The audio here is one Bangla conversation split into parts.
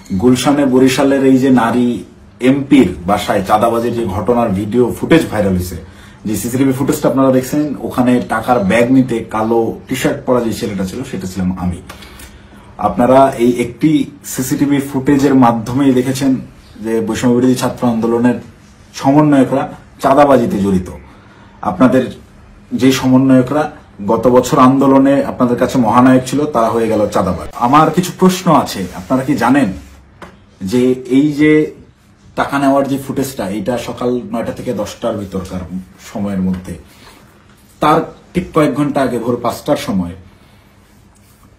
গুলশানে বরিশালের এই যে নারী এমপির বাসায় চাঁদাবাজির যে ঘটনার ভিডিও ফুটেজ ভাইরাল হয়েছে, যে সিসিটিভি ফুটেজটা আপনারা দেখছেন, ওখানে টাকার ব্যাগ নিতে কালো টি শার্ট পরা যে ছেলেটা ছিল সেটা ছিলাম আমি। আপনারা এই একটি সিসিটিভি ফুটেজের মাধ্যমেই দেখেছেন যে বৈষম্য বিরোধী ছাত্র আন্দোলনের সমন্বয়করা চাঁদাবাজিতে জড়িত। আপনাদের যে সমন্বয়করা গত বছর আন্দোলনে আপনাদের কাছে মহানায়ক ছিল, তারা হয়ে গেল চাঁদাবাজ। আমার কিছু প্রশ্ন আছে। আপনারা কি জানেন যে এই যে টাকা নেওয়ার যে ফুটেজটা, এটা সকাল 9টা থেকে 10টার ভিতরকার সময়ের মধ্যে, তার ঠিক কয়েক ঘন্টা আগে ভোর 5টার সময়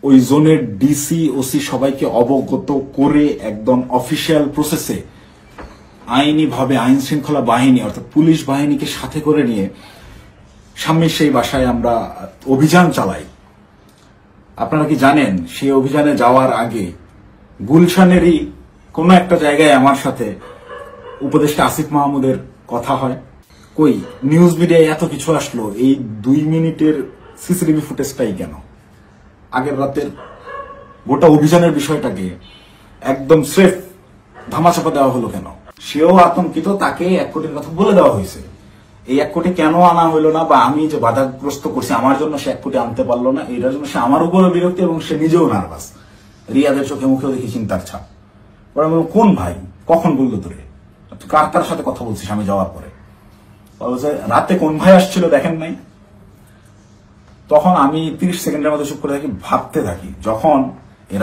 ওই জোনের ডিসি ওসি সবাইকে অবগত করে একদম অফিসিয়াল প্রসেসে আইনিভাবে আইন শৃঙ্খলা বাহিনী অর্থাৎ পুলিশ বাহিনীকে সাথে করে নিয়ে স্বামীর সেই বাসায় আমরা অভিযান চালাই। আপনারা কি জানেন সেই অভিযানে যাওয়ার আগে গুলশানেরই কোনো একটা জায়গায় আমার সাথে উপদেষ্টা আসিফ মাহমুদের কথা হয়? কই নিউজ মিডিয়ায় এত কিছু আসলো, এই 2 মিনিটের সিসিটিভি ফুটেজটাই কেন? আগের রাতের গোটা অভিযানের বিষয়টাকে একদম স্রেফ ধামাচাপা দেওয়া হলো কেন? সেও আতঙ্কিত, তাকে 1 কোটির কথা বলে দেওয়া হয়েছে। এই 1 কোটি কেন আনা হইলো না, বা আমি যে বাধাগ্রস্ত করছি আমার জন্য সে 1 কোটি আনতে পারলো না, এটার জন্য সে আমার উপরে বিরক্ত এবং সে নিজেও নার্ভাস। রিয়াদের চোখে মুখেও দেখি চিন্তার ছাপ। কোন ভাই কখন বললো তোরে, কার কার সাথে কথা বলছিস আমি যাওয়ার পরে? রাতে কোন ভাই আসছিল দেখেন নাই? তখন আমি 30 সেকেন্ডের মধ্যে চুপ করে থাকি, ভাবতে থাকি। যখন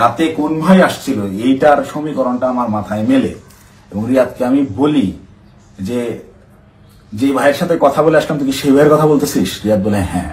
রাতে কোন ভাই আসছিল এইটার সমীকরণটা আমার মাথায় মেলে এবং রিয়াদকে আমি বলি যে ভাইয়ের সাথে কথা বলে আসলাম, তুই কি সেই ভাইয়ের কথা বলতেছিস? রিয়াদ বলে হ্যাঁ।